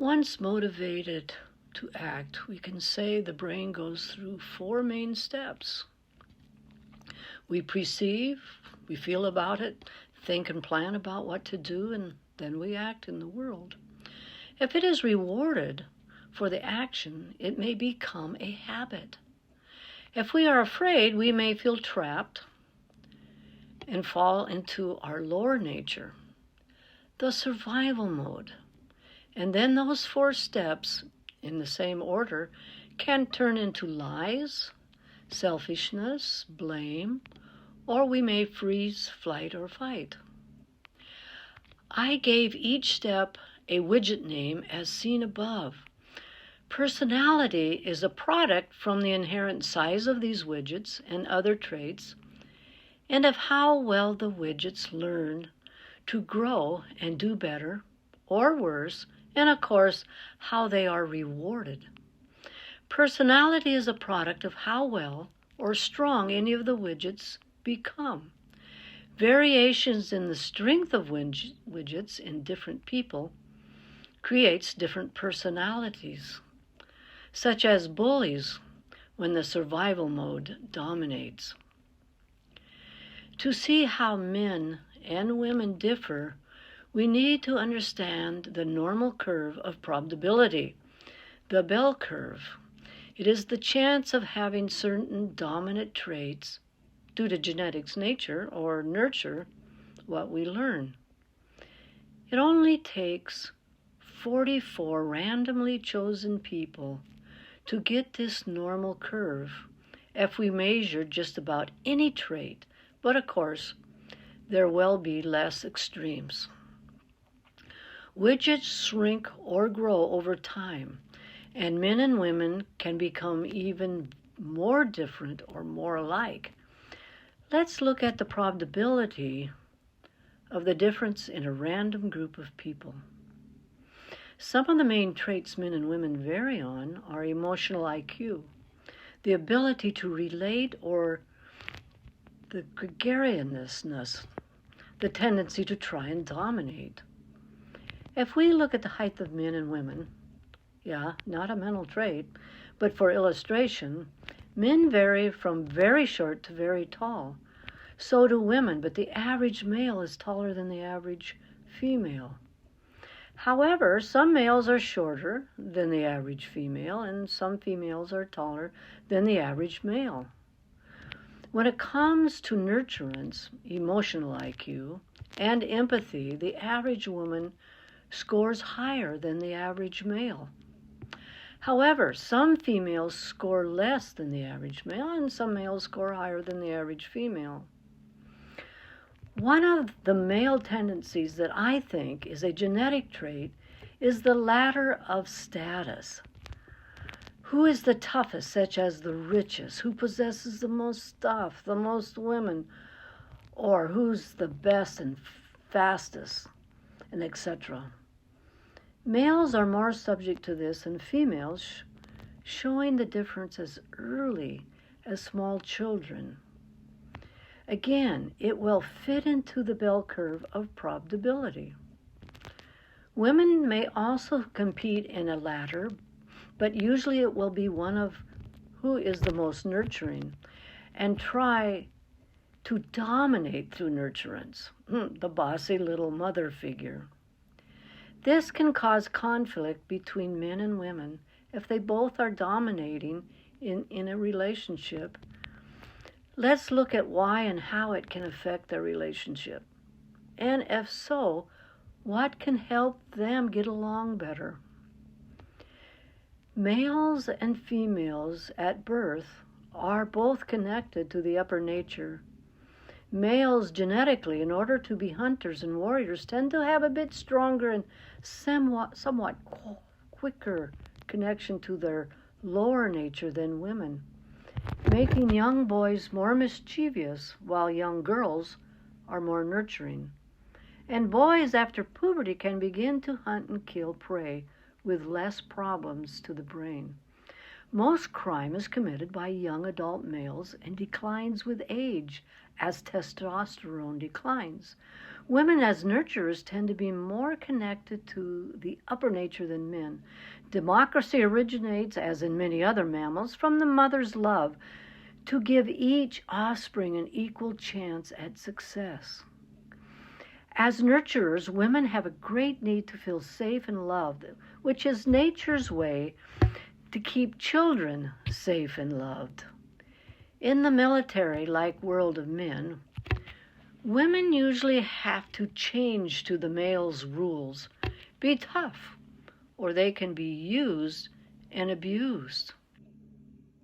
Once motivated to act, we can say the brain goes through 4 main steps. We perceive, we feel about it, think and plan about what to do, and then we act in the world. If it is rewarded for the action, it may become a habit. If we are afraid, we may feel trapped and fall into our lower nature, the survival mode. And then those 4 steps, in the same order, can turn into lies, selfishness, blame, or we may freeze, flight, or fight. I gave each step a widget name as seen above. Personality is a product from the inherent size of these widgets and other traits, and of how well the widgets learn to grow and do better or worse, and of course, how they are rewarded. Personality is a product of how well or strong any of the widgets become. Variations in the strength of widgets in different people creates different personalities, such as bullies when the survival mode dominates. To see how men and women differ, we need to understand the normal curve of probability, the bell curve. It is the chance of having certain dominant traits due to genetics nature or nurture what we learn. It only takes 44 randomly chosen people to get this normal curve if we measure just about any trait, but of course, there will be less extremes. Widgets shrink or grow over time, and men and women can become even more different or more alike. Let's look at the probability of the difference in a random group of people. Some of the main traits men and women vary on are emotional IQ, the ability to relate, or the gregariousness, the tendency to try and dominate. If we look at the height of men and women, not a mental trait, but for illustration, men vary from very short to very tall. So do women, but the average male is taller than the average female. However, some males are shorter than the average female, and some females are taller than the average male. When it comes to nurturance, emotional IQ, and empathy, the average woman scores higher than the average male. However, some females score less than the average male, and some males score higher than the average female. One of the male tendencies that I think is a genetic trait is the ladder of status. Who is the toughest, such as the richest? Who possesses the most stuff, the most women? Or who's the best and fastest, and etc. Males are more subject to this than females, showing the difference as early as small children. Again, it will fit into the bell curve of probability. Women may also compete in a ladder, but usually it will be one of who is the most nurturing and try to dominate through nurturance, the bossy little mother figure. This can cause conflict between men and women if they both are dominating in a relationship. Let's look at why and how it can affect their relationship. And if so, what can help them get along better? Males and females at birth are both connected to the upper nature. Males genetically, in order to be hunters and warriors, tend to have a bit stronger and somewhat quicker connection to their lower nature than women, making young boys more mischievous while young girls are more nurturing. And boys after puberty can begin to hunt and kill prey with less problems to the brain. Most crime is committed by young adult males and declines with age as testosterone declines. Women as nurturers tend to be more connected to the upper nature than men. Democracy originates, as in many other mammals, from the mother's love to give each offspring an equal chance at success. As nurturers, women have a great need to feel safe and loved, which is nature's way to keep children safe and loved. In the military, like World of Men, women usually have to change to the male's rules, be tough, or they can be used and abused.